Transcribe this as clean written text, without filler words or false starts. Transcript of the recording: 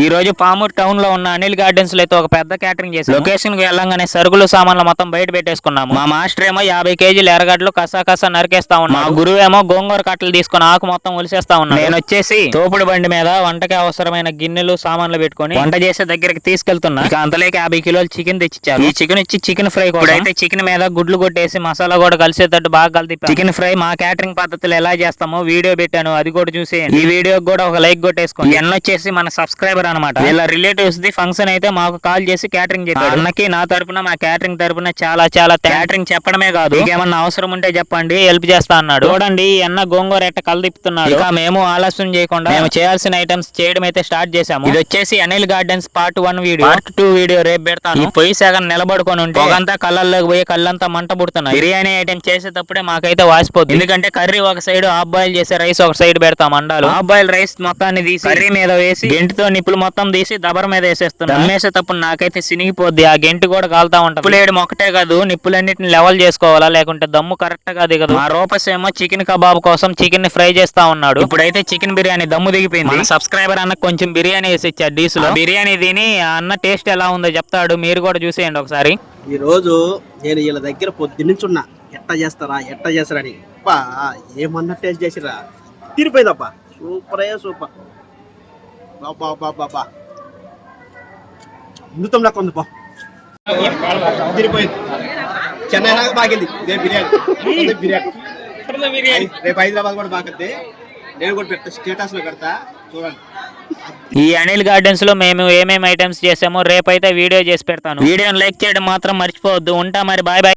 ఈ రోజు పామూరు టౌన్ లో ఉన్న అనిల్ గార్డెన్స్ లో అయితే ఒక పెద్ద క్యాటరింగ్ చేసి లొకేషన్ కి వెళ్ళంగానే సరుకులు సామాన్లు మొత్తం బయట పెట్టేసుకున్నాము. మా మాస్టర్ ఏమో 50 కేజీలు ఎర్రగడ్డలు కసా నరికేస్తా ఉన్నాడు. మా గురువు ఏమో గోంగూర కట్టలు తీసుకుని ఆకు మొత్తం ఒలిసేస్తా ఉన్నాడు. నేను వచ్చేసి తోపుడు బండి మీద వంటకి అవసరమైన గిన్నెలు సామాన్లు పెట్టుకుని వంట చేసే దగ్గరికి తీసుకెళ్తున్నా. ఇక అంతలేక 50 కిలోలు చికెన్ తెచ్చిచ్చారు. ఈ చికెన్ ఇచ్చి చికెన్ ఫ్రై కూడా అయితే చికెన్ మీద గుడ్లు కొట్టేసి మసాలా కూడా కలిసేటట్టు బాగా కలిపి చికెన్ ఫ్రై మా క్యాటరింగ్ పద్ధతులు ఎలా చేస్తామో వీడియో పెట్టాను, అది కూడా చూసి ఈ వీడియోకి కూడా ఒక లైక్ కొట్టేసుకోండి. ఎన్న వచ్చేసి మన సబ్స్క్రైబర్ అనమాట. వీళ్ళ రిలేటివ్స్ ది ఫంక్షన్ అయితే మాకు కాల్ చేసి క్యాటరింగ్ చెప్పారు. అన్నకి నా తరపున మా క్యాటరింగ్ తరపున చాలా క్యాటరింగ్ చెప్పడమే కాదు, ఏమన్నా అవసరం ఉంటే చెప్పండి హెల్ప్ చేస్తా అన్నాడు. చూడండి అన్న గోంగూర ఎట్ట కలదిప్పుతున్నాడు. ఇక మేము ఆలస్యం చేయకుండా మేము చేయాల్సిన ఐటమ్స్ చేయడం అయితే స్టార్ట్ చేసాము. ఇది వచ్చేసి Anil gardens part 1 video. Part 2 video రేపు పెడతాను. ఈ పొయ్యి సగం నిలబడుకొని ఉంటే ఒకంతా కళ్ళల్లోకి పోయి కళ్ళంతా మంట పుడుతున్నాయి. బిర్యానీ ఐటమ్ చేసేటప్పుడే మాకైతే వాసిపోతుంది. ఎందుకంటే కర్రీ ఒక సైడ్ హాఫ్ బాయిల్ చేసే రైస్ ఒక సైడ్ పెడతాం. అండాలు హాఫ్ బాయిల్ రైస్ మొత్తాన్ని తీసి కర్రీ మీద వేసి గెంటితో నిప్పులు మొత్తం తీసి దబర మీద వేసేస్తున్నాం. దమ్మేసేటప్పుడు నాకైతే సినిగిపోద్ది. ఆ గెంటి కూడా కాలుతా ఉంటుంది. నిప్పులేయడం ఒకటే కాదు, నిప్పులన్నిటిని లెవెల్ చేసుకోవాలా, లేకుంటే దమ్ము కరెక్ట్ గా దిగదు. మా రూపస్ ఏమో చికెన్ కబాబ్ కోసం చికెన్ ని ఫ్రై చేస్తా ఉన్నాడు. ఇప్పుడైతే చికెన్ బిర్యానీ దమ్ము దిగిపోయింది. మన సబ్స్క్రైబర్ అన్న కొంచెం బిర్యానీ వేసి ఇచ్చాడు డీస్ లో. బిర్యానీ తిని అన్న టేస్ట్ ఎలా ఉందో చెప్తాడు, మీరు కూడా చూసేయండి ఒకసారి. ఈ రోజు నేను వీళ్ళ దగ్గర పొద్దున్నుంచున్నా ఎట్ట చేస్తారని. అబ్బా ఏమన్నా టేస్ట్ చేసిరా, తీరిపోయిందబ్బా. సూపర్ బాబా అమృతం నాకు ఉంది. తిరిగిపోయింది. చెన్నై దాకా బాగింది ఇదే బిర్యానీ. రేపు హైదరాబాద్ కూడా బాగుంది. నేను కూడా పెడతా, స్టేటస్ లో పెడతా చూడండి. ఈ అనిల్ గార్డెన్స్ లో మేము ఏమేమి ఐటమ్స్ చేసామో రేపైతే వీడియో చేసి పెడతాను. వీడియోని లైక్ చేయడం మాత్రం మర్చిపోవద్దు. ఉంటా మరి, బాయ్ బాయ్.